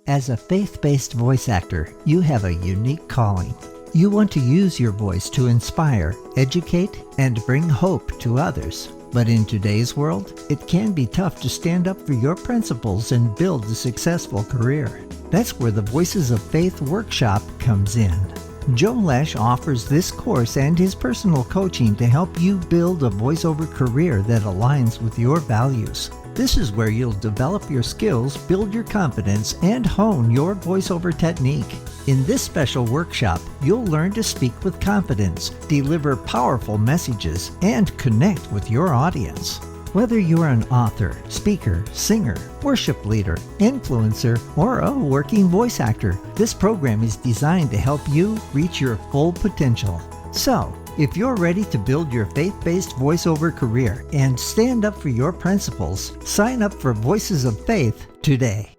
As a faith-based voice actor, you have a unique calling. You want to use your voice to inspire, educate, and bring hope to others. But in today's world, it can be tough to stand up for your principles and build a successful career. That's where the Voices of Faith workshop comes in. Joe Loesch offers this course and his personal coaching to help you build a voiceover career that aligns with your values. This is where you'll develop your skills, build your confidence, and hone your voiceover technique. In this special workshop, you'll learn to speak with confidence, deliver powerful messages, and connect with your audience. Whether you're an author, speaker, singer, worship leader, influencer, or a working voice actor, this program is designed to help you reach your full potential. So, if you're ready to build your faith-based voiceover career and stand up for your principles, sign up for Voices of Faith today.